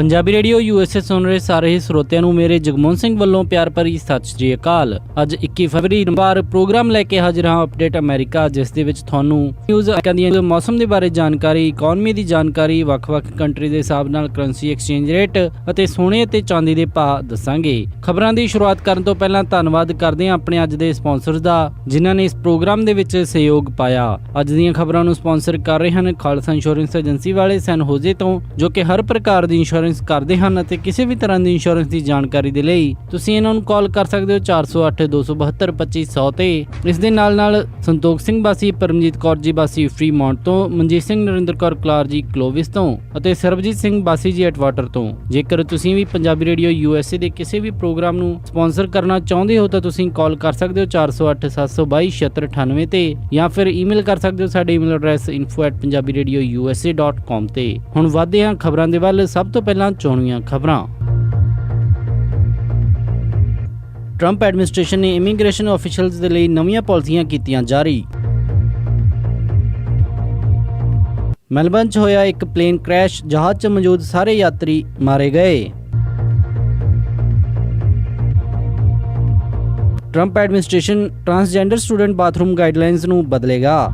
Punjabi radio USA ਸੁਣ ਰਹੇ ਸਾਰੇ ਸਰੋਤਿਆਂ ਨੂੰ ਮੇਰੇ ਜਗਮੋਹਨ ਸਿੰਘ ਵੱਲੋਂ ਪਿਆਰ ਭਰੀ ਸਤਿ ਸ਼੍ਰੀ ਅਕਾਲ। ਅੱਜ 21 ਫਰਵਰੀ ਨੰਬਰ ਪ੍ਰੋਗਰਾਮ ਲੈ ਕੇ ਹਾਜ਼ਰ ਹਾਂ ਅਪਡੇਟ ਅਮਰੀਕਾ, ਜਿਸ ਦੇ ਵਿੱਚ ਤੁਹਾਨੂੰ ਨਿਊਜ਼ ਦੀਆਂ ਮੌਸਮ ਦੇ ਬਾਰੇ ਜਾਣਕਾਰੀ, ਇਕਨੋਮੀ ਦੀ ਜਾਣਕਾਰੀ, ਵੱਖ-ਵੱਖ ਕੰਟਰੀ ਦੇ ਹਿਸਾਬ ਨਾਲ ਕਰੰਸੀ ਐਕਸਚੇਂਜ ਰੇਟ ਅਤੇ ਸੋਨੇ ਅਤੇ ਚਾਂਦੀ ਦੇ ਭਾਅ ਦੱਸਾਂਗੇ। ਖਬਰਾਂ ਦੀ ਸ਼ੁਰੂਆਤ ਕਰਨ ਤੋਂ ਪਹਿਲਾਂ ਧੰਨਵਾਦ ਕਰਦੇ ਹਾਂ ਆਪਣੇ ਅੱਜ ਦੇ ਸਪਾਂਸਰਸ ਦਾ, ਜਿਨ੍ਹਾਂ ਨੇ ਇਸ ਪ੍ਰੋਗਰਾਮ ਦੇ ਵਿੱਚ ਸਹਿਯੋਗ ਪਾਇਆ। ਅੱਜ ਦੀਆਂ ਖਬਰਾਂ ਨੂੰ ਸਪਾਂਸਰ ਕਰ ਰਹੇ ਹਨ ਖਾਲਸਾ ਇੰਸ਼ੋਰੈਂਸ ਏਜੰਸੀ ਵਾਲੇ ਸੈਨ ਹੋਜ਼ੇ ਤੋਂ, ਜੋ ਕਿ ਹਰ ਪ੍ਰਕਾਰ ਦੀ ਇੰਸ਼ੋਰੈਂਸ ਕਰਦੇ ਹਨ ਅਤੇ ਕਿਸੇ ਵੀ ਤਰ੍ਹਾਂ ਦੀ ਇੰਸ਼ੋਰੈਂਸ ਦੀ ਜਾਣਕਾਰੀ ਦੇ ਲਈ ਤੁਸੀਂ ਇਹਨਾਂ ਨੂੰ ਕਾਲ ਕਰ ਸਕਦੇ ਹੋ 408 272 2500 ਤੇ। ਇਸ ਦੇ ਨਾਲ ਸੰਤੋਖ ਸਿੰਘ ਬਾਸੀ, ਪਰਮਜੀਤ ਕੌਰ ਜੀ ਬਾਸੀ ਫਰੀਮੌਂਟ ਤੋਂ, ਮਨਜੀਤ ਸਿੰਘ ਨਰਿੰਦਰ ਕੌਰ ਕਲਾਰ ਜੀ ਕਲੋਵਿਸ ਤੋਂ ਅਤੇ ਸਰਬਜੀਤ ਸਿੰਘ ਬਾਸੀ ਜੀ ਐਟਵਾਟਰ ਤੋਂ। ਜੇਕਰ ਤੁਸੀਂ ਵੀ ਪੰਜਾਬੀ ਰੇਡੀਓ USA ਦੇ ਕਿਸੇ ਵੀ ਪ੍ਰੋਗਰਾਮ ਨੂੰ ਸਪਾਂਸਰ ਕਰਨਾ ਚਾਹੁੰਦੇ ਹੋ ਤਾਂ ਤੁਸੀਂ ਕਾਲ ਕਰ ਸਕਦੇ ਹੋ 408 722 7698 ਤੇ, ਜਾਂ ਫਿਰ ਈਮੇਲ ਕਰ ਸਕਦੇ ਹੋ ਸਾਡੇ ਈਮੇਲ ਐਡਰੈਸ info@punjabiradiousa.com ਤੇ। ਹੁਣ ਵਧਦੇ ਹਾਂ ਖਬਰਾਂ ਦੇ ਵੱਲ। ਸਭ ਤੋਂ ਪਹਿਲਾਂ ਚੋਣਵੀਆਂ ਖਬਰਾਂ। ਟਰੰਪ ਐਡਮਿਨਿਸਟ੍ਰੇਸ਼ਨ ਨੇ ਇਮੀਗ੍ਰੇਸ਼ਨ ਆਫੀਸ਼ੀਅਲਸ ਦੇ ਲਈ ਨਵੀਆਂ ਪਾਲਿਸੀਆਂ ਕੀਤੀਆਂ ਜਾਰੀ। ਮੈਲਬਰਨ 'ਚ ਹੋਇਆ ਇੱਕ ਪਲੇਨ ਕ੍ਰੈਸ਼, ਜਹਾਜ਼ 'ਚ ਮੌਜੂਦ ਸਾਰੇ ਯਾਤਰੀ ਮਾਰੇ ਗਏ। Trump administration transgender student bathroom guidelines ਨੂੰ ਬਦਲੇਗਾ।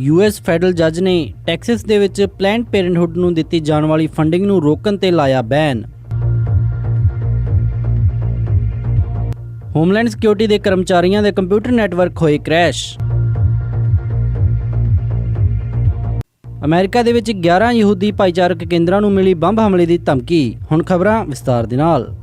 US ਫੈਡਰਲ ਜੱਜ ਨੇ ਟੈਕਸਸ ਦੇ ਵਿੱਚ ਪਲੈਨਡ ਪੇਰੈਂਟਹੁੱਡ ਨੂੰ ਦਿੱਤੀ ਜਾਣ ਵਾਲੀ ਫੰਡਿੰਗ ਨੂੰ ਰੋਕਣ ਤੇ ਲਾਇਆ ਬੈਨ। ਹੋਮਲੈਂਡ ਸਿਕਿਉਰਿਟੀ ਦੇ ਕਰਮਚਾਰੀਆਂ ਦੇ ਕੰਪਿਊਟਰ ਨੈਟਵਰਕ ਹੋਏ ਕ੍ਰੈਸ਼। ਅਮਰੀਕਾ ਦੇ ਵਿੱਚ 11 ਯਹੂਦੀ ਭਾਈਚਾਰਕ ਕੇਂਦਰਾਂ ਨੂੰ ਮਿਲੀ ਬੰਬ ਹਮਲੇ ਦੀ ਧਮਕੀ। ਹੁਣ ਖਬਰਾਂ ਵਿਸਤਾਰ ਦੇ ਨਾਲ।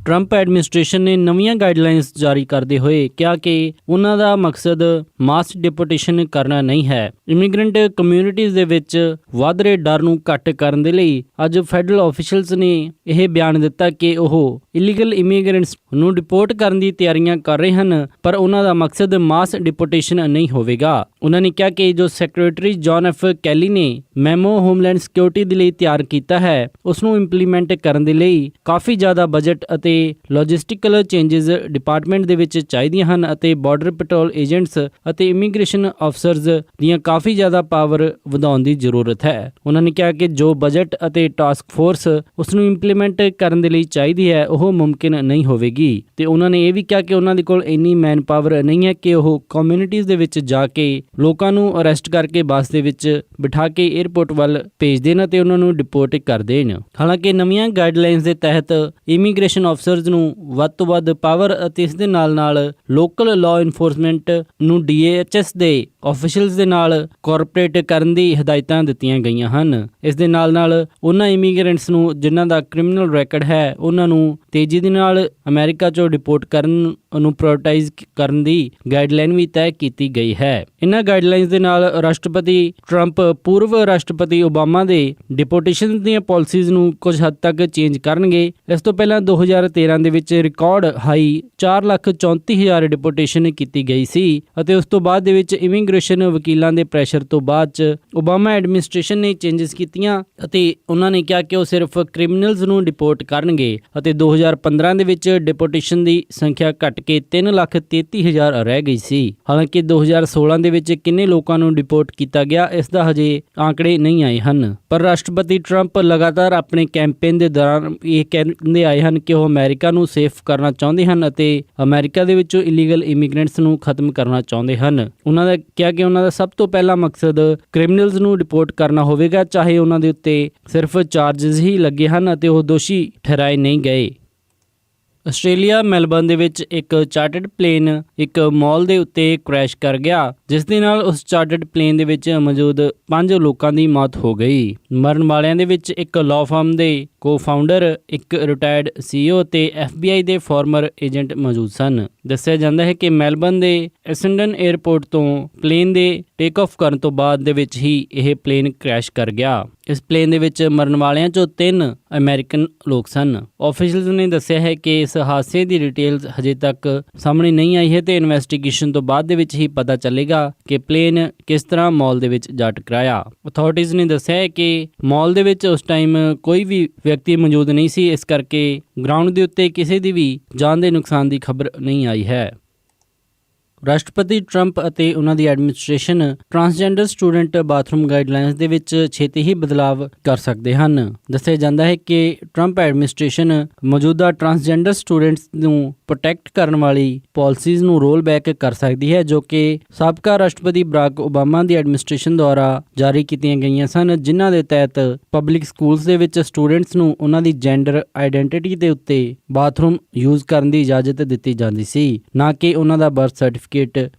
ਟਰੰਪ ਐਡਮਿਨਿਸਟ੍ਰੇਸ਼ਨ ਨੇ ਨਵੀਆਂ ਗਾਈਡਲਾਈਨਸ ਜਾਰੀ ਕਰਦੇ ਹੋਏ ਕਿਹਾ ਕਿ ਉਹਨਾਂ ਦਾ ਮਕਸਦ ਮਾਸ ਡਿਪੋਰਟੇਸ਼ਨ ਕਰਨਾ ਨਹੀਂ ਹੈ। ਇਮੀਗ੍ਰੈਂਟ ਕਮਿਊਨਿਟੀਜ਼ ਦੇ ਵਿੱਚ ਵੱਧ ਰਹੇ ਡਰ ਨੂੰ ਘੱਟ ਕਰਨ ਦੇ ਲਈ ਅੱਜ ਫੈਡਰਲ ਆਫੀਸ਼ੀਅਲਸ ਨੇ ਇਹ ਬਿਆਨ ਦਿੱਤਾ ਕਿ ਉਹ ਇਲੀਗਲ ਇਮੀਗ੍ਰੈਂਟਸ ਨੂੰ ਡਿਪੋਰਟ ਕਰਨ ਦੀ ਤਿਆਰੀਆਂ ਕਰ ਰਹੇ ਹਨ, ਪਰ ਉਹਨਾਂ ਦਾ ਮਕਸਦ ਮਾਸ ਡਿਪੋਰਟੇਸ਼ਨ ਨਹੀਂ ਹੋਵੇਗਾ। ਉਹਨਾਂ ਨੇ ਕਿਹਾ ਕਿ ਜੋ ਸੈਕਟਰੀ ਜੌਨ ਐਫ ਕੈਲੀ ਨੇ ਮੈਮੋ ਹੋਮਲੈਂਡ ਸਿਕਿਉਰਿਟੀ ਦੇ ਲਈ ਤਿਆਰ ਕੀਤਾ ਹੈ, ਉਸ ਨੂੰ ਇੰਪਲੀਮੈਂਟ ਕਰਨ ਦੇ ਲਈ ਕਾਫੀ ਜ਼ਿਆਦਾ ਬਜਟ ਅਤੇ ਲੌਜਿਸਟਿਕਲ ਚੇਂਜਸ ਡਿਪਾਰਟਮੈਂਟ ਦੇ ਵਿੱਚ ਚਾਹੀਦੀਆਂ ਹਨ ਅਤੇ ਬਾਰਡਰ ਪੈਟਰੋਲ ਏਜੰਟਸ ਅਤੇ ਇਮੀਗ੍ਰੇਸ਼ਨ ਅਫਸਰਸ ਦੀਆਂ ਕਾਫੀ ਜ਼ਿਆਦਾ ਪਾਵਰ ਵਧਾਉਣ ਦੀ ਜ਼ਰੂਰਤ ਹੈ। ਉਹਨਾਂ ਨੇ ਕਿਹਾ ਕਿ ਜੋ ਬਜਟ ਅਤੇ ਟਾਸਕ ਫੋਰਸ ਉਸ ਨੂੰ ਇੰਪਲੀਮੈਂਟ ਕਰਨ ਦੇ ਲਈ ਚਾਹੀਦੀ ਹੈ, ਉਹ ਮੁਮਕਿਨ ਨਹੀਂ ਹੋਵੇਗੀ। ਤੇ ਉਹਨਾਂ ਨੇ ਇਹ ਵੀ ਕਿਹਾ ਕਿ ਉਹਨਾਂ ਦੇ ਕੋਲ ਇੰਨੀ ਮੈਨ ਪਾਵਰ ਨਹੀਂ ਹੈ ਕਿ ਉਹ ਕਮਿਊਨਿਟੀਜ਼ ਦੇ ਵਿੱਚ ਜਾ ਕੇ ਲੋਕਾਂ ਨੂੰ ਅਰੈਸਟ ਕਰਕੇ ਬੱਸ ਦੇ ਵਿੱਚ ਬਿਠਾ ਕੇ ਏਅਰਪੋਰਟ ਵੱਲ ਭੇਜ ਦੇਣ ਅਤੇ ਉਹਨਾਂ ਨੂੰ ਡਿਪੋਰਟ ਕਰ ਦੇਣ। ਹਾਲਾਂਕਿ ਨਵੀਆਂ ਗਾਈਡਲਾਈਨਸ ਦੇ ਤਹਿਤ ਇਮੀਗ੍ਰੇਸ਼ਨ ਅਫਸਰਸ ਨੂੰ ਵੱਧ ਤੋਂ ਵੱਧ ਪਾਵਰ ਅਤੇ ਇਸ ਦੇ ਨਾਲ ਲੋਕਲ ਲਾਅ ਇਨਫੋਰਸਮੈਂਟ ਨੂੰ DHS ਦੇ ਆਫੀਸ਼ੀਅਲਸ ਦੇ ਨਾਲ ਕੋਆਪਰੇਟ ਕਰਨ ਦੀ ਹਦਾਇਤਾਂ ਦਿੱਤੀਆਂ ਗਈਆਂ ਹਨ। ਇਸ ਦੇ ਨਾਲ ਉਹਨਾਂ ਇਮੀਗ੍ਰੈਂਟਸ ਨੂੰ ਜਿਨ੍ਹਾਂ ਦਾ ਕ੍ਰਿਮੀਨਲ ਰੈਕਡ ਹੈ, ਉਹਨਾਂ ਨੂੰ ਤੇਜ਼ੀ ਦੇ ਨਾਲ ਅਮਰੀਕਾ 'ਚੋਂ ਡਿਪੋਰਟ ਕਰਨ ਨੂੰ ਪ੍ਰਾਇਓਰਟਾਈਜ਼ ਕਰਨ ਦੀ ਗਾਈਡਲਾਈਨ ਵੀ ਤੈਅ ਕੀਤੀ ਗਈ ਹੈ। ਇਹਨਾਂ ਗਾਈਡਲਾਈਨਸ ਦੇ ਨਾਲ ਰਾਸ਼ਟਰਪਤੀ ਟਰੰਪ ਪੂਰਵ ਰਾਸ਼ਟਰਪਤੀ ਓਬਾਮਾ ਦੇ ਡਿਪੋਰਟੇਸ਼ਨ ਦੀਆਂ ਪਾਲਿਸੀਜ਼ ਨੂੰ ਕੁਝ ਹੱਦ ਤੱਕ ਚੇਂਜ ਕਰਨਗੇ। ਇਸ ਤੋਂ ਪਹਿਲਾਂ 2013 ਦੇ ਵਿੱਚ ਰਿਕਾਰਡ ਹਾਈ 4,34,000 ਡਿਪੋਰਟੇਸ਼ਨ ਕੀਤੀ ਗਈ ਸੀ ਅਤੇ ਉਸ ਤੋਂ ਬਾਅਦ ਦੇ ਵਿੱਚ ਇਮੀਗ੍ਰੇਸ਼ਨ ਵਕੀਲਾਂ ਦੇ ਪ੍ਰੈਸ਼ਰ ਤੋਂ ਬਾਅਦ 'ਚ ਓਬਾਮਾ ਐਡਮਿਨਿਸਟ੍ਰੇਸ਼ਨ ਨੇ ਚੇਂਜਸ ਕੀਤੀਆਂ ਅਤੇ ਉਹਨਾਂ ਨੇ ਕਿਹਾ ਕਿ ਉਹ ਸਿਰਫ ਕ੍ਰਿਮੀਨਲਸ ਨੂੰ ਡਿਪੋਰਟ ਕਰਨਗੇ ਅਤੇ 2015 ਦੇ ਵਿੱਚ ਡਿਪੋਰਟੇਸ਼ਨ ਦੀ ਸੰਖਿਆ ਘਟ ਕੇ 3,33,000 ਰਹਿ ਗਈ ਸੀ। ਹਾਲਾਂਕਿ 2016 ਦੇ ਵਿੱਚ ਕਿੰਨੇ ਲੋਕਾਂ ਨੂੰ ਡਿਪੋਰਟ ਕੀਤਾ ਗਿਆ, ਇਸ ਦਾ ਹਜੇ ਆંકੜੇ ਨਹੀਂ ਆਏ ਹਨ, ਪਰ ਰਾਸ਼ਟਰਪਤੀ ਟਰੰਪ ਲਗਾਤਾਰ ਆਪਣੇ ਕੈਂਪੇਨ ਦੇ ਦੌਰਾਨ ਇਹ ਕਹਿੰਦੇ ਆਏ ਹਨ ਕਿ ਉਹ ਅਮਰੀਕਾ ਨੂੰ ਸੇਫ ਕਰਨਾ ਚਾਹੁੰਦੇ ਹਨ ਅਤੇ ਅਮਰੀਕਾ ਦੇ ਵਿੱਚੋਂ ਇਲੀਗਲ ਇਮੀਗ੍ਰੈਂਟਸ ਨੂੰ ਖਤਮ ਕਰਨਾ ਚਾਹੁੰਦੇ ਹਨ। ਉਹਨਾਂ ਦਾ ਕਿਹਾ ਕਿ ਉਹਨਾਂ ਦਾ ਸਭ ਤੋਂ ਪਹਿਲਾ ਮਕਸਦ ਕ੍ਰਿਮੀਨਲਸ ਨੂੰ ਡਿਪੋਰਟ ਕਰਨਾ ਹੋਵੇਗਾ, ਚਾਹੇ ਉਹਨਾਂ ਦੇ ਉੱਤੇ ਸਿਰਫ ਚਾਰਜਸ ਹੀ ਲੱਗੇ ਹਨ ਅਤੇ ਉਹ ਦੋਸ਼ੀ ਠਹਿਰਾਏ ਨਹੀਂ ਗਏ। ਆਸਟ੍ਰੇਲੀਆ ਮੈਲਬਰਨ ਦੇ ਵਿੱਚ ਇੱਕ ਚਾਰਟਰਡ ਪਲੇਨ ਇੱਕ ਮਾਲ ਦੇ ਉੱਤੇ ਕ੍ਰੈਸ਼ ਕਰ ਗਿਆ, ਜਿਸ ਦੇ ਨਾਲ ਉਸ ਚਾਰਟਰਡ ਪਲੇਨ ਦੇ ਵਿੱਚ ਮੌਜੂਦ 5 ਲੋਕਾਂ ਦੀ ਮੌਤ ਹੋ ਗਈ। ਮਰਨ ਵਾਲਿਆਂ ਦੇ ਵਿੱਚ ਇੱਕ ਲਾਅ ਫਰਮ ਦੇ ਕੋ-ਫਾਊਂਡਰ, ਇੱਕ ਰਿਟਾਇਰਡ CEO ਤੇ FBI ਦੇ ਫਾਰਮਰ ਏਜੰਟ ਮੌਜੂਦ ਸਨ। ਦੱਸਿਆ ਜਾਂਦਾ ਹੈ ਕਿ ਮੈਲਬਰਨ ਦੇ ਐਸੈਂਡਨ 에ਅਰਪੋਰਟ ਤੋਂ ਪਲੇਨ ਦੇ ਟੇਕ ਆਫ ਕਰਨ ਤੋਂ ਬਾਅਦ ਦੇ ਵਿੱਚ ਹੀ ਇਹ ਪਲੇਨ ਕ੍ਰੈਸ਼ ਕਰ ਗਿਆ। ਇਸ ਪਲੇਨ ਦੇ ਵਿੱਚ ਮਰਨ ਵਾਲਿਆਂ ਚੋਂ 3 ਅਮਰੀਕਨ ਲੋਕ ਸਨ। ਆਫੀਸ਼ੀਅਲਸ ਨੇ ਦੱਸਿਆ ਹੈ ਕਿ ਇਸ ਹਾਦਸੇ ਦੀ ਡਿਟੇਲਸ ਹਜੇ ਤੱਕ ਸਾਹਮਣੇ ਨਹੀਂ ਆਈ ਹੈ ਤੇ ਇਨਵੈਸਟੀਗੇਸ਼ਨ ਤੋਂ ਬਾਅਦ ਦੇ ਵਿੱਚ ਹੀ ਪਤਾ ਚੱਲੇਗਾ ਕਿ ਪਲੇਨ ਕਿਸ ਤਰ੍ਹਾਂ ਮਾਲ ਦੇ ਵਿੱਚ ਜਾ ਟਕਰਾਇਆ। ਅਥਾਰਟੀਜ਼ ਨੇ ਦੱਸਿਆ ਹੈ ਕਿ ਮਾਲ ਦੇ ਵਿੱਚ ਉਸ ਟਾਈਮ ਕੋਈ ਵੀ ਵਿਅਕਤੀ ਮੌਜੂਦ ਨਹੀਂ ਸੀ, ਇਸ ਕਰਕੇ ਗਰਾਊਂਡ ਦੇ ਉੱਤੇ ਕਿਸੇ ਦੀ ਵੀ ਜਾਨ ਦੇ ਨੁਕਸਾਨ ਦੀ ਖਬਰ ਨਹੀਂ ਆਈ ਹੈ। ਰਾਸ਼ਟਰਪਤੀ ਟਰੰਪ ਅਤੇ ਉਹਨਾਂ ਦੀ administration transgender student bathroom guidelines ਦੇ ਵਿੱਚ ਛੇਤੀ ਹੀ ਬਦਲਾਵ ਕਰ ਸਕਦੇ ਹਨ। ਦੱਸਿਆ ਜਾਂਦਾ ਹੈ ਕਿ ਟਰੰਪ ਐਡਮਿਨਿਸਟ੍ਰੇਸ਼ਨ ਮੌਜੂਦਾ ਟਰਾਂਸਜੈਂਡਰ ਸਟੂਡੈਂਟਸ ਨੂੰ ਪ੍ਰੋਟੈਕਟ ਕਰਨ ਵਾਲੀ ਪਾਲਿਸੀਜ਼ ਨੂੰ ਰੋਲ ਬੈਕ ਕਰ ਸਕਦੀ ਹੈ, ਜੋ ਕਿ ਸਾਬਕਾ ਰਾਸ਼ਟਰਪਤੀ ਬਰਾਕ ਓਬਾਮਾ ਦੀ ਐਡਮਿਨਿਸਟ੍ਰੇਸ਼ਨ ਦੁਆਰਾ ਜਾਰੀ ਕੀਤੀਆਂ ਗਈਆਂ ਸਨ, ਜਿਨ੍ਹਾਂ ਦੇ ਤਹਿਤ ਪਬਲਿਕ ਸਕੂਲਸ ਦੇ ਵਿੱਚ ਸਟੂਡੈਂਟਸ ਨੂੰ ਉਹਨਾਂ ਦੀ ਜੈਂਡਰ ਆਈਡੈਂਟੀਟੀ ਦੇ ਉੱਤੇ ਬਾਥਰੂਮ ਯੂਜ਼ ਕਰਨ ਦੀ ਇਜਾਜ਼ਤ ਦਿੱਤੀ ਜਾਂਦੀ ਸੀ, ਨਾ ਕਿ ਉਹਨਾਂ ਦਾ ਬਰਥ ਸਰਟੀਫਿਕੇਟ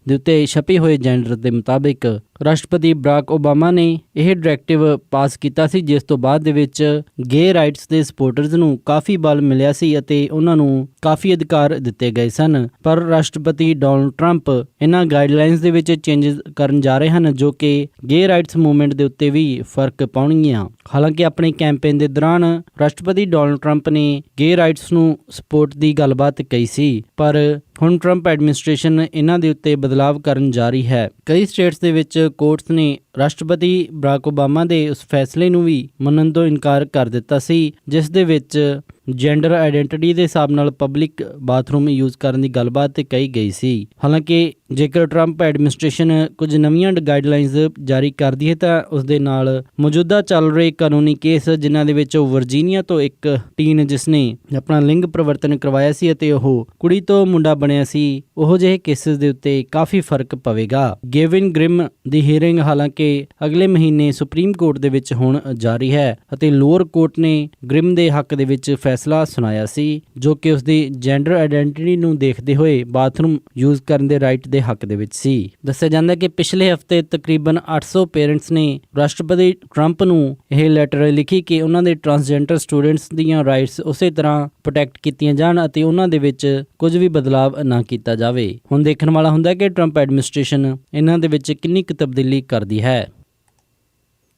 ਦੇ ਉੱਤੇ ਛਪੇ ਹੋਏ ਜੈਂਡਰ ਦੇ ਮੁਤਾਬਿਕ। ਰਾਸ਼ਟਰਪਤੀ ਬਰਾਕ ਓਬਾਮਾ ਨੇ ਇਹ ਡਾਇਰੈਕਟਿਵ ਪਾਸ ਕੀਤਾ ਸੀ, ਜਿਸ ਤੋਂ ਬਾਅਦ ਦੇ ਵਿੱਚ ਗੇ ਰਾਈਟਸ ਦੇ ਸਪੋਰਟਰਸ ਨੂੰ ਕਾਫੀ ਬਲ ਮਿਲਿਆ ਸੀ ਅਤੇ ਉਹਨਾਂ ਨੂੰ ਕਾਫੀ ਅਧਿਕਾਰ ਦਿੱਤੇ ਗਏ ਸਨ। ਪਰ ਰਾਸ਼ਟਰਪਤੀ ਡੋਨਾਲਡ ਟਰੰਪ ਇਹਨਾਂ ਗਾਈਡਲਾਈਨਸ ਦੇ ਵਿੱਚ ਚੇਂਜਸ ਕਰਨ ਜਾ ਰਹੇ ਹਨ, ਜੋ ਕਿ ਗੇ ਰਾਈਟਸ ਮੂਵਮੈਂਟ ਦੇ ਉੱਤੇ ਵੀ ਫਰਕ ਪਾਉਣਗੀਆਂ। ਹਾਲਾਂਕਿ ਆਪਣੇ ਕੈਂਪੇਨ ਦੇ ਦੌਰਾਨ ਰਾਸ਼ਟਰਪਤੀ ਡੋਨਾਲਡ ਟਰੰਪ ਨੇ ਗੇ ਰਾਈਟਸ ਨੂੰ ਸਪੋਰਟ ਦੀ ਗੱਲਬਾਤ ਕਹੀ ਸੀ, ਪਰ ਹੁਣ ਟਰੰਪ ਐਡਮਿਨਿਸਟ੍ਰੇਸ਼ਨ ਇਹਨਾਂ ਦੇ ਉੱਤੇ ਬਦਲਾਵ ਕਰਨ ਜਾ ਰਹੀ ਹੈ। ਕਈ ਸਟੇਟਸ ਦੇ ਵਿੱਚ ਕੋਰਟਸ ਨੇ ਰਾਸ਼ਟਰਪਤੀ ਬਰਾਕ ਓਬਾਮਾ ਦੇ ਉਸ ਫੈਸਲੇ ਨੂੰ ਵੀ ਮੰਨਣ ਤੋਂ ਇਨਕਾਰ ਕਰ ਦਿੱਤਾ ਸੀ, ਜਿਸ ਦੇ ਵਿੱਚ ਜੈਂਡਰ ਆਈਡੈਂਟੀਟੀ ਦੇ ਹਿਸਾਬ ਨਾਲ ਪਬਲਿਕ ਬਾਥਰੂਮ ਯੂਜ਼ ਕਰਨ ਦੀ ਗੱਲਬਾਤ ਕਹੀ ਗਈ ਸੀ। ਹਾਲਾਂਕਿ ਜੇਕਰ ਟਰੰਪ ਐਡਮਿਨਿਸਟ੍ਰੇਸ਼ਨ ਕੁਝ ਨਵੀਆਂ ਗਾਈਡਲਾਈਨਸ ਜਾਰੀ ਕਰਦੀ ਹੈ ਤਾਂ ਉਸ ਦੇ ਨਾਲ ਮੌਜੂਦਾ ਚੱਲ ਰਹੇ ਕਾਨੂੰਨੀ ਕੇਸ, ਜਿਨ੍ਹਾਂ ਦੇ ਵਿੱਚ ਵਰਜੀਨੀਆ ਤੋਂ ਇੱਕ ਟੀਨ ਜਿਸ ਨੇ ਆਪਣਾ ਲਿੰਗ ਪਰਿਵਰਤਨ ਕਰਵਾਇਆ ਸੀ ਅਤੇ ਉਹ ਕੁੜੀ ਤੋਂ ਮੁੰਡਾ ਬਣਿਆ ਸੀ, ਉਹੋ ਜਿਹੇ ਕੇਸਿਸ ਦੇ ਉੱਤੇ ਕਾਫੀ ਫਰਕ ਪਵੇਗਾ। ਗੇਵਿਨ ਗ੍ਰਿਮ ਦੀ ਹੀਅਰਿੰਗ ਹਾਲਾਂਕਿ ਅਗਲੇ ਮਹੀਨੇ ਸੁਪਰੀਮ ਕੋਰਟ ਦੇ ਵਿੱਚ ਹੁਣ ਜਾਰੀ ਹੈ ਅਤੇ ਲੋਅਰ ਕੋਰਟ ਨੇ ਗ੍ਰਿਮ ਦੇ ਹੱਕ ਦੇ ਵਿੱਚ ਫੈਸਲਾ ਸੁਣਾਇਆ ਸੀ, ਜੋ ਕਿ ਉਸਦੀ ਜੈਂਡਰ ਆਈਡੈਂਟੀਟੀ ਨੂੰ ਦੇਖਦੇ ਹੋਏ ਬਾਥਰੂਮ ਯੂਜ਼ ਕਰਨ ਦੇ ਰਾਈਟ ਦੇ ਹੱਕ ਦੇ ਵਿੱਚ ਸੀ। ਦੱਸਿਆ ਜਾਂਦਾ ਕਿ ਪਿਛਲੇ ਹਫ਼ਤੇ ਤਕਰੀਬਨ 800 ਪੇਰੈਂਟਸ ਨੇ ਰਾਸ਼ਟਰਪਤੀ ਟਰੰਪ ਨੂੰ ਇਹ ਲੈਟਰ ਲਿਖੀ ਕਿ ਉਹਨਾਂ ਦੇ ਟਰਾਂਸਜੈਂਡਰ ਸਟੂਡੈਂਟਸ ਦੀਆਂ ਰਾਈਟਸ ਉਸੇ ਤਰ੍ਹਾਂ ਪ੍ਰੋਟੈਕਟ ਕੀਤੀਆਂ ਜਾਣ ਅਤੇ ਉਹਨਾਂ ਦੇ ਵਿੱਚ ਕੁਝ ਵੀ ਬਦਲਾਵ ਨਾ ਕੀਤਾ ਜਾਵੇ। ਹੁਣ ਦੇਖਣ ਵਾਲਾ ਹੁੰਦਾ ਕਿ ਟਰੰਪ ਐਡਮਿਨਿਸਟ੍ਰੇਸ਼ਨ ਇਹਨਾਂ ਦੇ ਵਿੱਚ ਕਿੰਨੀ ਕੁ ਤਬਦੀਲੀ ਕਰਦੀ ਹੈ।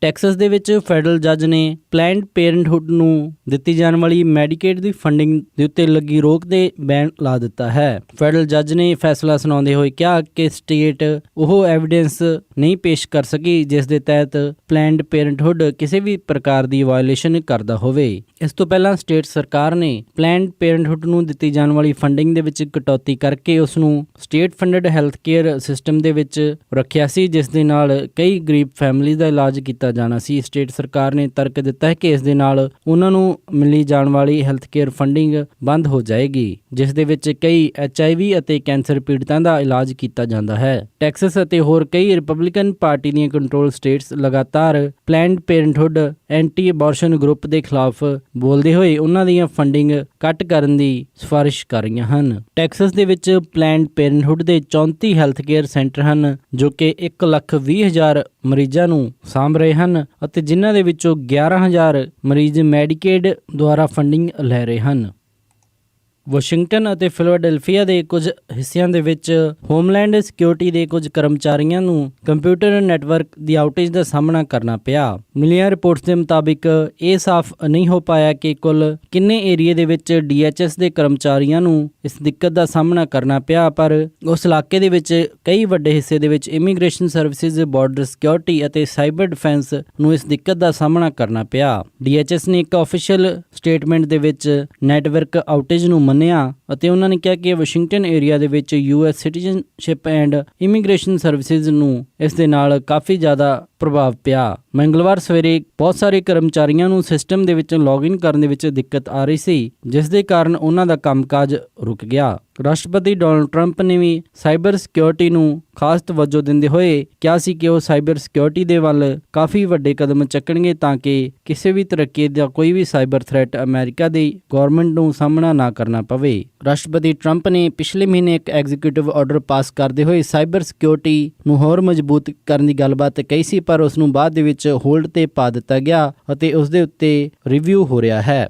ਟੈਕਸਸ ਦੇ ਵਿੱਚ ਫੈਡਰਲ ਜੱਜ ਨੇ ਪਲੈਨਡ ਪੇਰੈਂਟਹੁੱਡ ਨੂੰ ਦਿੱਤੀ ਜਾਣ ਵਾਲੀ ਮੈਡੀਕੇਡ ਦੀ ਫੰਡਿੰਗ ਦੇ ਉੱਤੇ ਲੱਗੀ ਰੋਕ ਤੇ ਬੈਨ ਲਾ ਦਿੱਤਾ ਹੈ। ਫੈਡਰਲ ਜੱਜ ਨੇ ਫੈਸਲਾ ਸੁਣਾਉਂਦੇ ਹੋਏ ਕਿਹਾ ਕਿ ਸਟੇਟ ਉਹ ਐਵੀਡੈਂਸ ਨਹੀਂ ਪੇਸ਼ ਕਰ ਸਕੀ ਜਿਸ ਦੇ ਤਹਿਤ ਪਲੈਨਡ ਪੇਰੈਂਟਹੁੱਡ ਕਿਸੇ ਵੀ ਪ੍ਰਕਾਰ ਦੀ ਵਾਇਓਲੇਸ਼ਨ ਕਰਦਾ ਹੋਵੇ। ਇਸ ਤੋਂ ਪਹਿਲਾਂ ਸਟੇਟ ਸਰਕਾਰ ਨੇ ਪਲੈਨਡ ਪੇਰੈਂਟਹੁੱਡ ਨੂੰ ਦਿੱਤੀ ਜਾਣ ਵਾਲੀ ਫੰਡਿੰਗ ਦੇ ਵਿੱਚ ਕਟੌਤੀ ਕਰਕੇ ਉਸ ਨੂੰ state funded health care system ਦੇ ਵਿੱਚ ਰੱਖਿਆ ਸੀ, ਜਿਸ ਦੇ ਨਾਲ ਕਈ ਗਰੀਬ ਫੈਮਿਲੀ ਦਾ ਇਲਾਜ ਕੀਤਾ ਜਾਣਾ ਸੀ। ਸਟੇਟ ਸਰਕਾਰ ਨੇ ਤਰਕ ਦਿੱਤਾ ਹੈ ਕਿ ਇਸ ਦੇ ਨਾਲ ਉਹਨਾਂ ਨੂੰ ਮਿਲੀ ਜਾਣ ਵਾਲੀ ਹੈਲਥ ਕੇਅਰ ਫੰਡਿੰਗ ਬੰਦ ਹੋ ਜਾਏਗੀ, ਜਿਸ ਦੇ ਵਿੱਚ ਕਈ HIV ਅਤੇ ਕੈਂਸਰ ਪੀੜਤਾਂ ਦਾ ਇਲਾਜ ਕੀਤਾ ਜਾਂਦਾ ਹੈ। ਟੈਕਸਸ ਅਤੇ ਹੋਰ ਕਈ ਰਿਪਬਲਿਕਨ ਪਾਰਟੀ ਦੀਆਂ ਕੰਟਰੋਲ ਸਟੇਟਸ ਲਗਾਤਾਰ planned parenthood anti abortion group ਦੇ ਖਿਲਾਫ ਬੋਲਦੇ ਹੋਏ ਉਹਨਾਂ ਦੀਆਂ ਫੰਡਿੰਗ ਕੱਟ ਕਰਨ ਦੀ ਸਿਫਾਰਿਸ਼ ਕਰ ਰਹੀਆਂ ਹਨ। ਟੈਕਸਸ ਦੇ ਵਿੱਚ ਪਲੈਨਡ ਪੇਰੈਂਟਹੁੱਡ ਦੇ 34 ਹੈਲਥ ਕੇਅਰ ਸੈਂਟਰ ਹਨ, ਜੋ ਕਿ 1,20,000 ਮਰੀਜ਼ਾਂ ਨੂੰ ਸਾਂਭ ਰਹੇ ਹਨ ਅਤੇ ਜਿਨ੍ਹਾਂ ਦੇ ਵਿੱਚੋਂ 11,000 ਮਰੀਜ਼ ਮੈਡੀਕੇਡ ਦੁਆਰਾ ਫੰਡਿੰਗ ਲੈ ਰਹੇ ਹਨ। ਵਾਸ਼ਿੰਗਟਨ ਅਤੇ ਫਿਲਾਡੈਲਫੀਆ ਦੇ ਕੁਝ ਹਿੱਸਿਆਂ ਦੇ ਵਿੱਚ ਹੋਮਲੈਂਡ ਸਿਕਿਉਰਿਟੀ ਦੇ ਕੁਝ ਕਰਮਚਾਰੀਆਂ ਨੂੰ ਕੰਪਿਊਟਰ ਨੈਟਵਰਕ ਦੀ ਆਊਟੇਜ ਦਾ ਸਾਹਮਣਾ ਕਰਨਾ ਪਿਆ। ਮਿਲੀਆਂ ਰਿਪੋਰਟਸ ਦੇ ਮੁਤਾਬਿਕ ਇਹ ਸਾਫ਼ ਨਹੀਂ ਹੋ ਪਾਇਆ ਕਿ ਕੁੱਲ ਕਿੰਨੇ ਏਰੀਏ ਦੇ ਵਿੱਚ DHS ਦੇ ਕਰਮਚਾਰੀਆਂ ਨੂੰ ਇਸ ਦਿੱਕਤ ਦਾ ਸਾਹਮਣਾ ਕਰਨਾ ਪਿਆ, ਪਰ ਉਸ ਇਲਾਕੇ ਦੇ ਵਿੱਚ ਕਈ ਵੱਡੇ ਹਿੱਸੇ ਦੇ ਵਿੱਚ ਇਮੀਗ੍ਰੇਸ਼ਨ ਸਰਵਿਸਿਜ਼, ਬਾਰਡਰ ਸਿਕਿਉਰਿਟੀ ਅਤੇ ਸਾਈਬਰ ਡਿਫੈਂਸ ਨੂੰ ਇਸ ਦਿੱਕਤ ਦਾ ਸਾਹਮਣਾ ਕਰਨਾ ਪਿਆ। DHS ਨੇ ਇੱਕ ਆਫੀਸ਼ੀਅਲ ਸਟੇਟਮੈਂਟ ਦੇ ਵਿੱਚ ਨੈਟਵਰਕ ਆਊਟੇਜ ਨੂੰ ਮੰਨਿਆ ਅਤੇ ਉਹਨਾਂ ਨੇ ਕਿਹਾ ਕਿ ਵਾਸ਼ਿੰਗਟਨ ਏਰੀਆ ਦੇ ਵਿੱਚ US citizenship and immigration services ਨੂੰ ਇਸ ਦੇ ਨਾਲ ਕਾਫੀ ਜ਼ਿਆਦਾ ਪ੍ਰਭਾਵ ਪਿਆ। ਮੰਗਲਵਾਰ ਸਵੇਰੇ ਬਹੁਤ ਸਾਰੇ ਕਰਮਚਾਰੀਆਂ ਨੂੰ ਸਿਸਟਮ ਦੇ ਵਿੱਚ ਲੌਗਇਨ ਕਰਨ ਦੇ ਵਿੱਚ ਦਿੱਕਤ ਆ ਰਹੀ ਸੀ, ਜਿਸ ਦੇ ਕਾਰਨ ਉਹਨਾਂ ਦਾ ਕੰਮਕਾਜ ਰੁਕ ਗਿਆ। ਰਾਸ਼ਟਰਪਤੀ ਡੋਨਾਲਡ ਟਰੰਪ ਨੇ ਵੀ ਸਾਈਬਰ ਸਿਕਿਉਰਿਟੀ ਨੂੰ ਖਾਸ ਤਵੱਜੋ ਦਿੰਦੇ ਹੋਏ ਕਿਹਾ ਸੀ ਕਿ ਉਹ ਸਾਈਬਰ ਸਿਕਿਉਰਿਟੀ ਦੇ ਵੱਲ ਕਾਫੀ ਵੱਡੇ ਕਦਮ ਚੱਕਣਗੇ ਤਾਂ ਕਿ ਕਿਸੇ ਵੀ ਤਰੱਕੀ ਦਾ ਕੋਈ ਵੀ ਸਾਈਬਰ ਥ੍ਰੈਟ ਅਮਰੀਕਾ ਦੀ ਗਵਰਨਮੈਂਟ ਨੂੰ ਸਾਹਮਣਾ ਨਾ ਕਰਨਾ ਪਵੇ। ਰਾਸ਼ਟਰਪਤੀ ਟਰੰਪ ਨੇ ਪਿਛਲੇ ਮਹੀਨੇ ਇੱਕ ਐਗਜ਼ੀਕਿਊਟਿਵ ਆਰਡਰ ਪਾਸ ਕਰਦੇ ਹੋਏ ਸਾਈਬਰ ਸਿਕਿਉਰਿਟੀ ਨੂੰ ਹੋਰ ਮਜ਼ਬੂਤ ਕਰਨ ਦੀ ਗੱਲਬਾਤ ਕਹੀ ਸੀ, ਪਰ ਉਸ ਨੂੰ ਬਾਅਦ ਦੇ ਵਿੱਚ ਹੋਲਡ ਤੇ ਪਾ ਦਿੱਤਾ ਗਿਆ ਅਤੇ ਉਸ ਦੇ ਉੱਤੇ ਰਿਵਿਊ ਹੋ ਰਿਹਾ ਹੈ।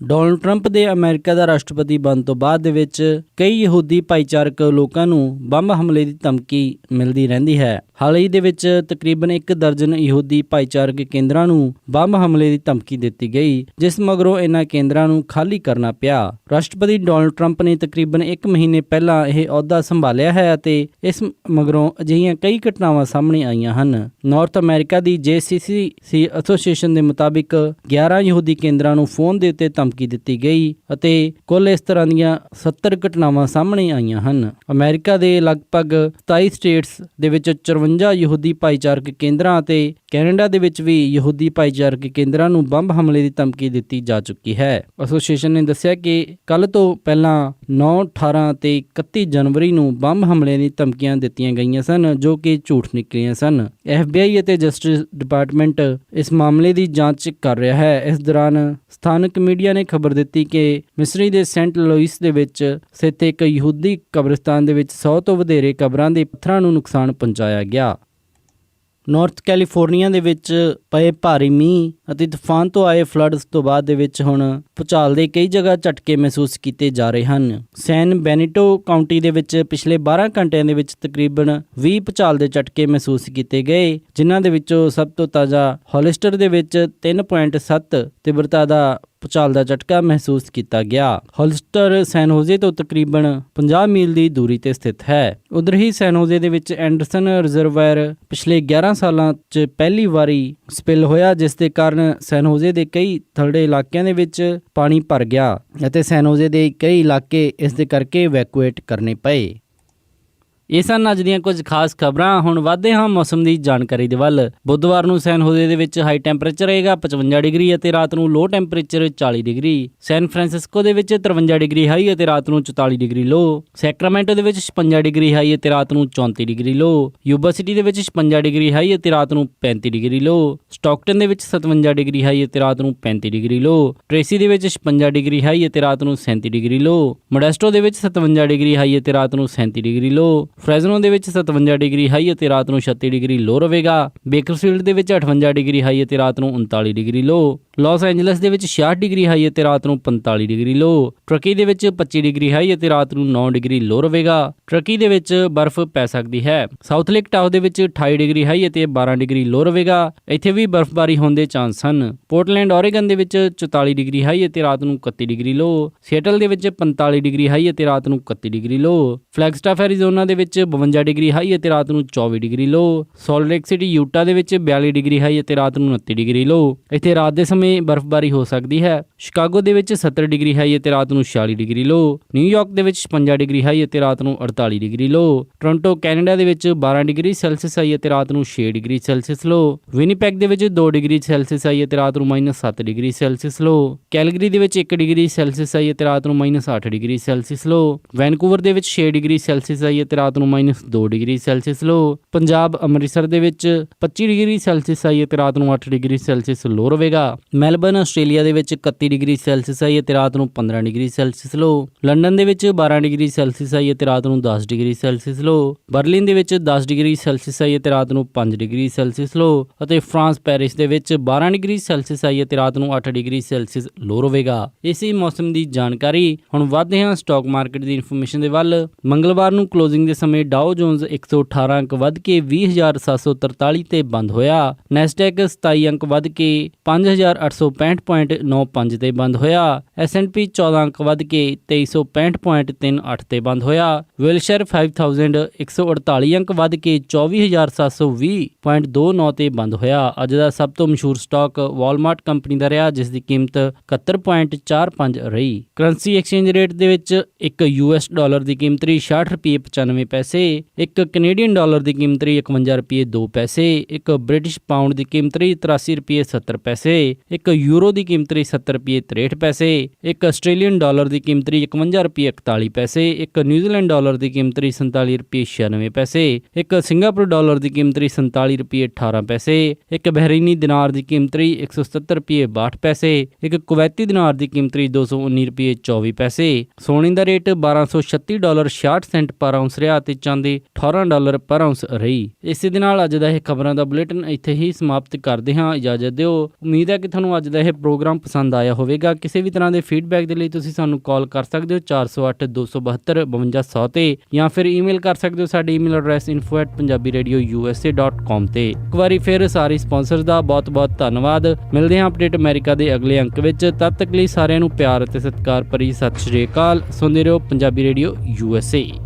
ਡੋਨਲਡ ਟਰੰਪ ਦੇ ਅਮਰੀਕਾ ਦਾ ਰਾਸ਼ਟਰਪਤੀ ਬਣਨ ਤੋਂ ਬਾਅਦ ਦੇ ਵਿੱਚ ਕਈ ਯਹੂਦੀ ਭਾਈਚਾਰਕ ਲੋਕਾਂ ਨੂੰ ਬੰਬ ਹਮਲੇ ਦੀ ਧਮਕੀ ਮਿਲਦੀ ਰਹਿੰਦੀ ਹੈ। ਹਾਲ ਹੀ ਦੇ ਵਿੱਚ ਤਕਰੀਬਨ 1 ਦਰਜਨ ਯਹੂਦੀ ਭਾਈਚਾਰਕ ਕੇਂਦਰਾਂ ਨੂੰ ਬੰਬ ਹਮਲੇ ਦੀ ਧਮਕੀ ਦਿੱਤੀ ਗਈ, ਜਿਸ ਮਗਰੋਂ ਇਹਨਾਂ ਕੇਂਦਰਾਂ ਨੂੰ ਖਾਲੀ ਕਰਨਾ ਪਿਆ। ਰਾਸ਼ਟਰਪਤੀ ਡੋਨਲਡ ਟਰੰਪ ਨੇ ਤਕਰੀਬਨ 1 ਮਹੀਨੇ ਪਹਿਲਾਂ ਇਹ ਅਹੁਦਾ ਸੰਭਾਲਿਆ ਹੈ ਅਤੇ ਇਸ ਮਗਰੋਂ ਅਜਿਹੀਆਂ ਕਈ ਘਟਨਾਵਾਂ ਸਾਹਮਣੇ ਆਈਆਂ ਹਨ। ਨਾਰਥ ਅਮਰੀਕਾ ਦੀ JCCC ਐਸੋਸੀਏਸ਼ਨ ਦੇ ਮੁਤਾਬਿਕ 11 ਯਹੂਦੀ ਕੇਂਦਰਾਂ ਨੂੰ ਫੋਨ ਦੇ ਉੱਤੇ ਧਮਕੀ ਦਿੱਤੀ ਗਈ ਅਤੇ ਕੁੱਲ ਇਸ ਤਰ੍ਹਾਂ ਦੀਆਂ 70 ਘਟਨਾਵਾਂ ਸਾਹਮਣੇ ਆਈਆਂ ਹਨ। ਅਮਰੀਕਾ ਦੇ ਲਗਭਗ 27 ਸਟੇਟਸ ਦੇ ਵਿੱਚ 54 ਯਹੂਦੀ ਭਾਈਚਾਰਕ ਕੇਂਦਰਾਂ ਅਤੇ ਕੈਨੇਡਾ ਦੇ ਵਿੱਚ ਵੀ ਯਹੂਦੀ ਭਾਈਚਾਰਕ ਕੇਂਦਰਾਂ ਨੂੰ ਬੰਬ ਹਮਲੇ ਦੀ ਧਮਕੀ ਦਿੱਤੀ ਜਾ ਚੁੱਕੀ ਹੈ। ਐਸੋਸੀਏਸ਼ਨ ਨੇ ਦੱਸਿਆ ਕਿ ਕੱਲ ਤੋਂ ਪਹਿਲਾਂ 9, 18 ਤੇ 31 ਜਨਵਰੀ ਨੂੰ ਬੰਬ ਹਮਲੇ ਦੀ ਧਮਕੀਆਂ ਦਿੱਤੀਆਂ ਗਈਆਂ ਸਨ, ਜੋ ਕਿ ਝੂਠ ਨਿਕਲੀਆਂ ਸਨ। FBI ਅਤੇ ਜਸਟਿਸ ਡਿਪਾਰਟਮੈਂਟ ਇਸ ਮਾਮਲੇ ਦੀ ਜਾਂਚ ਕਰ ਰਿਹਾ ਹੈ। ਇਸ ਦੌਰਾਨ ਸਥਾਨਕ ਮੀਡੀਆ ਨੇ ਖਬਰ ਦਿੱਤੀ ਕਿ ਮਿਸਰੀ ਦੇ ਸੈਂਟ ਲੁਈਸ ਦੇ ਵਿੱਚ ਸਥਿਤ ਇੱਕ ਯਹੂਦੀ ਕਬਰਸਤਾਨ ਦੇ ਵਿੱਚ 100 ਤੋਂ ਵਧੇਰੇ ਕਬਰਾਂ ਦੇ ਪੱਥਰਾਂ ਨੂੰ ਨੁਕਸਾਨ ਪਹੁੰਚਾਇਆ ਗਿਆ। ਨਾਰਥ ਕੈਲੀਫੋਰਨੀਆ ਦੇ ਵਿੱਚ ਪਏ ਭਾਰੀ ਮੀਂਹ ਅਤੇ ਤੂਫਾਨ ਤੋਂ ਆਏ ਫਲੱਡਸ ਤੋਂ ਬਾਅਦ ਦੇ ਵਿੱਚ ਹੁਣ ਭੂਚਾਲ ਦੇ ਕਈ ਜਗ੍ਹਾ ਝਟਕੇ ਮਹਿਸੂਸ ਕੀਤੇ ਜਾ ਰਹੇ ਹਨ। ਸੈਨ ਬੈਨੀਟੋ ਕਾਉਂਟੀ ਦੇ ਵਿੱਚ ਪਿਛਲੇ 12 ਘੰਟਿਆਂ ਦੇ ਵਿੱਚ ਤਕਰੀਬਨ 20 ਭੂਚਾਲ ਦੇ ਝਟਕੇ ਮਹਿਸੂਸ ਕੀਤੇ ਗਏ, ਜਿਨ੍ਹਾਂ ਦੇ ਵਿੱਚੋਂ ਸਭ ਤੋਂ ਤਾਜ਼ਾ ਹੋਲਿਸਟਰ ਦੇ ਵਿੱਚ 3.7 ਤੀਬਰਤਾ ਦਾ ਭੂਚਾਲ ਦਾ ਝਟਕਾ ਮਹਿਸੂਸ ਕੀਤਾ ਗਿਆ। ਹੋਲਿਸਟਰ ਸੈਨ ਹੋਜ਼ੇ ਤੋਂ ਤਕਰੀਬਨ 50 ਮੀਲ ਦੀ ਦੂਰੀ ਤੇ ਸਥਿਤ ਹੈ। ਉਧਰ ਹੀ ਸੈਨ ਹੋਜ਼ੇ ਦੇ ਵਿੱਚ ਐਂਡਰਸਨ ਰਿਜ਼ਰਵਾਇਰ ਪਿਛਲੇ 11 ਸਾਲਾਂ 'ਚ ਪਹਿਲੀ ਵਾਰੀ ਸਪਿਲ ਹੋਇਆ, ਜਿਸ ਦੇ ਕਾਰਨ ਸੈਨ ਹੋਜ਼ੇ ਦੇ ਕਈ ਥਲੜੇ ਇਲਾਕਿਆਂ ਦੇ ਵਿੱਚ ਪਾਣੀ ਭਰ ਗਿਆ ਅਤੇ ਸੈਨ ਹੋਜ਼ੇ ਦੇ ਕਈ ਇਲਾਕੇ ਇਸ ਦੇ ਕਰਕੇ ਇਵੈਕੂਏਟ ਕਰਨੇ ਪਏ। ਇਹ ਸਨ ਅੱਜ ਦੀਆਂ ਕੁਝ ਖਾਸ ਖਬਰਾਂ। ਹੁਣ ਵਧਦੇ ਹਾਂ ਮੌਸਮ ਦੀ ਜਾਣਕਾਰੀ ਦੇ ਵੱਲ। ਬੁੱਧਵਾਰ ਨੂੰ ਸੈਨ ਹੋਜ਼ੇ ਦੇ ਵਿੱਚ ਹਾਈ ਟੈਂਪਰੇਚਰ ਰਹੇਗਾ 55 ਡਿਗਰੀ ਅਤੇ ਰਾਤ ਨੂੰ ਲੋ ਟੈਂਪਰੇਚਰ 40 ਡਿਗਰੀ। ਸੈਨ ਫਰਾਂਸਿਸਕੋ ਦੇ ਵਿੱਚ 53 ਡਿਗਰੀ ਹਾਈ ਅਤੇ ਰਾਤ ਨੂੰ 44 ਡਿਗਰੀ ਲੋ। ਸੈਕਰਾਮੈਂਟੋ ਦੇ ਵਿੱਚ 56 ਡਿਗਰੀ ਹਾਈ ਅਤੇ ਰਾਤ ਨੂੰ 34 ਡਿਗਰੀ ਲੋ। ਯੂਬਾ ਸਿਟੀ ਦੇ ਵਿੱਚ 56 ਡਿਗਰੀ ਹਾਈ ਅਤੇ ਰਾਤ ਨੂੰ 35 ਡਿਗਰੀ ਲੋ। ਸਟਾਕਟਨ ਦੇ ਵਿੱਚ 57 ਡਿਗਰੀ ਹਾਈ ਅਤੇ ਰਾਤ ਨੂੰ 35 ਡਿਗਰੀ ਲੋ। ਟ੍ਰੇਸੀ ਦੇ ਵਿੱਚ 56 ਡਿਗਰੀ ਹਾਈ ਅਤੇ ਰਾਤ ਨੂੰ 37 ਡਿਗਰੀ ਲੋ। ਮੋਡੈਸਟੋ ਦੇ ਵਿੱਚ 57 ਡਿਗਰੀ ਹਾਈ ਅਤੇ ਰਾਤ ਨੂੰ 37 ਡਿਗਰੀ ਲੋ। ਫ੍ਰੈਜ਼ਨੋ ਦੇ ਵਿੱਚ 57 ਡਿਗਰੀ ਹਾਈ ਅਤੇ ਰਾਤ ਨੂੰ 36 ਡਿਗਰੀ ਲੋ ਰਹੇਗਾ। ਬੇਕਰਫੀਲਡ ਦੇ ਵਿੱਚ 58 ਡਿਗਰੀ ਹਾਈ ਅਤੇ ਰਾਤ ਨੂੰ 39 ਡਿਗਰੀ ਲੋ। ਲਾਸ ਐਂਜਲਸ ਦੇ ਵਿੱਚ 66 ਡਿਗਰੀ ਹਾਈ ਅਤੇ ਰਾਤ ਨੂੰ 45 ਡਿਗਰੀ ਲੋ। ਟਰਕੀ ਦੇ ਵਿੱਚ 25 ਡਿਗਰੀ ਹਾਈ ਅਤੇ ਰਾਤ ਨੂੰ 9 ਡਿਗਰੀ ਲੋ ਰਹੇਗਾ। ਟਰਕੀ ਦੇ ਵਿੱਚ ਬਰਫ਼ ਪੈ ਸਕਦੀ ਹੈ। ਸਾਊਥ ਲੇਕ ਟਾਓ ਦੇ ਵਿੱਚ 28 ਡਿਗਰੀ ਹਾਈ ਅਤੇ 12 ਡਿਗਰੀ ਲੋ ਰਹੇਗਾ। ਇੱਥੇ ਵੀ ਬਰਫ਼ਬਾਰੀ ਹੋਣ ਦੇ ਚਾਂਸ ਹਨ। ਪੋਰਟਲੈਂਡ ਓਰੇਗਨ ਦੇ ਵਿੱਚ 44 ਡਿਗਰੀ ਹਾਈ ਅਤੇ ਰਾਤ ਨੂੰ 31 ਡਿਗਰੀ ਲੋ। ਸੀਐਟਲ ਦੇ ਵਿੱਚ 45 ਡਿਗਰੀ ਹਾਈ ਅਤੇ ਰਾਤ ਨੂੰ 31 ਡਿਗਰੀ ਲੋ। ਫਲੈਗਸਟਾਫ ਐਰੀਜ਼ੋਨਾ ਦੇ ਵਿੱਚ 52 ਡਿਗਰੀ ਹਾਈ ਅਤੇ ਰਾਤ ਨੂੰ 24 ਡਿਗਰੀ ਲੋ। ਸਾਲਟ ਲੇਕ ਸਿਟੀ ਯੂਟਾ ਦੇ ਵਿੱਚ 42 ਡਿਗਰੀ ਹਾਈ ਅਤੇ ਰਾਤ ਨੂੰ 29 ਡਿਗਰੀ ਲੋ। ਇੱਥੇ ਰਾਤ ਦੇ ਸਮੇਂ ਬਰਫ਼ਬਾਰੀ ਹੋ ਸਕਦੀ ਹੈ। ਸ਼ਿਕਾਗੋ ਦੇ ਵਿੱਚ 70 ਡਿਗਰੀ ਹਾਈ ਅਤੇ ਰਾਤ ਨੂੰ 46 ਡਿਗਰੀ ਲੋ। ਨਿਊਯਾਰਕ ਦੇ ਵਿੱਚ 56 ਡਿਗਰੀ ਹਾਈ ਅਤੇ ਰਾਤ ਨੂੰ 48 ਡਿਗਰੀ ਲੋ। ਟੋਰਾਂਟੋ ਕੈਨੇਡਾ ਦੇ ਵਿੱਚ 12 ਡਿਗਰੀ ਸੈਲਸੀਅਸ ਹਾਈ ਅਤੇ ਰਾਤ ਨੂੰ 6 ਡਿਗਰੀ ਸੈਲਸੀਅਸ ਲੋ। ਵਿਨੀਪੈਗ ਦੇ ਵਿੱਚ 2 ਡਿਗਰੀ ਸੈਲਸੀਅਸ ਹਾਈ ਅਤੇ ਰਾਤ ਨੂੰ -7 ਡਿਗਰੀ ਸੈਲਸੀਅਸ ਲੋ। ਕੈਲਗਰੀ ਦੇ ਵਿੱਚ 1 ਡਿਗਰੀ ਸੈਲਸੀਅਸ ਹਾਈ ਅਤੇ ਰਾਤ ਨੂੰ -8 ਡਿਗਰੀ ਸੈਲਸੀਅਸ ਲੋ। ਵੈਨਕੂਵਰ ਦੇ ਵਿੱਚ 6 ਡਿਗਰੀ ਸੈਲਸੀਅਸ ਹਾਈ ਅਤੇ ਰਾਤ ਨੂੰ -2 ਡਿਗਰੀ ਸੈਲਸੀਅਸ ਲੋ। ਪੰਜਾਬ ਅੰਮ੍ਰਿਤਸਰ ਦੇ ਵਿੱਚ 25 ਡਿਗਰੀ ਸੈਲਸੀਅਸ ਹਾਈ ਅਤੇ ਰਾਤ ਨੂੰ 8 ਡਿਗਰੀ ਸੈਲਸੀਅਸ ਲੋ ਰਹੇਗਾ। ਮੈਲਬਰਨ ਆਸਟ੍ਰੇਲੀਆ ਦੇ ਵਿੱਚ 31 ਡਿਗਰੀ ਸੈਲਸੀਅਸ ਹਾਈ ਅਤੇ ਰਾਤ ਨੂੰ 15 ਡਿਗਰੀ ਸੈਲਸੀਅਸ ਲੋ। ਲੰਡਨ ਦੇ ਵਿੱਚ 12 ਡਿਗਰੀ ਸੈਲਸੀਅਸ ਹਾਈ ਅਤੇ ਰਾਤ ਨੂੰ 10 ਡਿਗਰੀ ਸੈਲਸੀਅਸ ਲੋ। ਬਰਲਿਨ ਦੇ ਵਿੱਚ 10 ਡਿਗਰੀ ਸੈਲਸੀਅਸ ਹਾਈ ਅਤੇ ਰਾਤ ਨੂੰ 5 ਡਿਗਰੀ ਸੈਲਸੀਅਸ ਲੋ। ਅਤੇ ਫਰਾਂਸ ਪੈਰਿਸ ਦੇ ਵਿੱਚ 12 ਡਿਗਰੀ ਸੈਲਸੀਅਸ ਹਾਈ ਅਤੇ ਰਾਤ ਨੂੰ 8 ਡਿਗਰੀ ਸੈਲਸੀਅਸ ਲੋ ਰਹੇਗਾ। ਇਸੇ ਮੌਸਮ ਦੀ ਜਾਣਕਾਰੀ। ਹੁਣ ਵਧਦੇ ਹਾਂ ਸਟਾਕ ਮਾਰਕੀਟ ਦੀ ਇਨਫੋਰਮੇਸ਼ਨ ਦੇ ਵੱਲ। ਮੰਗਲਵਾਰ ਨੂੰ ਕਲੋਜ਼ਿੰਗ ਦੇ ਸਮੇਂ ਡਾਓ ਜੋਨਸ 118 ਅੰਕ ਵੱਧ ਕੇ 20,743 ਤੇ ਬੰਦ ਹੋਇਆ। ਨੈਸਡੈਕ 27 ਅੰਕ ਵੱਧ ਕੇ 5,865.95 ਤੇ ਬੰਦ ਹੋਇਆ। S&P 14 ਅੰਕ ਵੱਧ ਕੇ 2365.38 ਤੇ ਬੰਦ ਹੋਇਆ। ਵਿਲਸ਼ਰ 5148 ਅੰਕ ਵੱਧ ਕੇ 24,720.29 ਤੇ ਬੰਦ ਹੋਇਆ। ਅੱਜ ਦਾ ਸਭ ਤੋਂ ਮਸ਼ਹੂਰ ਸਟਾਕ ਵਾਲਮਾਰਟ ਕੰਪਨੀ ਦਾ ਰਿਹਾ, ਜਿਸ ਦੀ ਕੀਮਤ 71.45 ਰਹੀ। ਕਰੰਸੀ ਐਕਸਚੇਂਜ ਰੇਟ ਦੇ ਵਿੱਚ ਇੱਕ US ਡਾਲਰ ਦੀ ਕੀਮਤ ਰਹੀ 66 ਰੁਪਏ 95 ਪੈਸੇ, ਇੱਕ ਕੈਨੇਡੀਅਨ ਡਾਲਰ ਦੀ ਕੀਮਤ ਰਹੀ 51 ਰੁਪਏ 2 ਪੈਸੇ, ਇੱਕ ਬ੍ਰਿਟਿਸ਼ ਪਾਉਂਡ ਦੀ ਕੀਮਤ ਰਹੀ 83 ਰੁਪਏ 70 ਪੈਸੇ, ਇੱਕ ਯੂਰੋ ਦੀ ਕੀਮਤ ਰਹੀ 70 ਰੁਪਏ 63 ਪੈਸੇ, ਇੱਕ ਆਸਟ੍ਰੇਲੀਅਨ ਡਾਲਰ ਦੀ ਕੀਮਤ ਰਹੀ 51 ਰੁਪਏ 41 ਪੈਸੇ, ਇੱਕ ਨਿਊਜ਼ੀਲੈਂਡ ਡਾਲਰ ਦੀ ਕੀਮਤ ਰਹੀ 47 ਰੁਪਏ 96 ਪੈਸੇ, ਇੱਕ ਸਿੰਗਾਪੁਰ ਡਾਲਰ ਦੀ ਕੀਮਤ ਰਹੀ 47 ਰੁਪਏ 18 ਪੈਸੇ, ਇੱਕ ਬਹਿਰੀਨੀ ਦਿਨਾਰ ਦੀ ਕੀਮਤ ਰਹੀ 177 ਰੁਪਏ 62 ਪੈਸੇ, ਇੱਕ ਕੁਵੈਤੀ ਦਿਨਾਰ ਦੀ ਕੀਮਤ ਰਹੀ 219 ਰੁਪਏ 24 ਪੈਸੇ। ਸੋਨੇ ਦਾ ਰੇਟ $1236.66 ਪਰ ਆਉਂਸ ਰਿਹਾ ਤੇ ਚਾਂਦੀ $18 ਪਰ ਆਉਂਸ ਰਹੀ। ਇਸੇ ਦੇ ਨਾਲ ਅੱਜ ਦਾ ਇਹ ਖਬਰਾਂ ਦਾ ਬੁਲੇਟਿਨ ਇੱਥੇ ਹੀ ਸਮਾਪਤ ਕਰਦੇ ਹਾਂ। ਇਜਾਜ਼ਤ ਦਿਓ। ਉਮੀਦ ਹੈ ਕਿ ਤੁਹਾਨੂੰ ਅੱਜ ਦਾ ਇਹ ਪ੍ਰੋਗਰਾਮ ਪਸੰਦ ਆਇਆ ਹੋਵੇਗਾ। ਕਿਸੇ ਵੀ ਤਰ੍ਹਾਂ ਦੇ ਫੀਡਬੈਕ ਦੇ ਲਈ ਤੁਸੀਂ ਸਾਨੂੰ ਕਾਲ ਕਰ ਸਕਦੇ ਹੋ 408 272 5200 ਤੇ ਜਾਂ ਫਿਰ ਈਮੇਲ ਕਰ ਸਕਦੇ ਹੋ ਸਾਡੀ ਈਮੇਲ ਐਡਰੈਸ info@punjabiradiousa.com ਤੇ। ਇੱਕ ਵਾਰੀ ਫਿਰ ਸਾਰੇ ਸਪਾਂਸਰਸ ਦਾ ਬਹੁਤ ਬਹੁਤ ਧੰਨਵਾਦ। ਮਿਲਦੇ ਹਾਂ ਅਪਡੇਟ ਅਮਰੀਕਾ ਦੇ ਅਗਲੇ ਅੰਕ ਵਿੱਚ। ਤਦ ਤੱਕ ਲਈ ਸਾਰਿਆਂ ਨੂੰ ਪਿਆਰ ਅਤੇ ਸਤਿਕਾਰ ਭਰੀ ਸਤਿ ਸ਼੍ਰੀ ਅਕਾਲ। ਸੁਣਦੇ ਰਹੋ ਪੰਜਾਬੀ ਰੇਡੀਓ USA।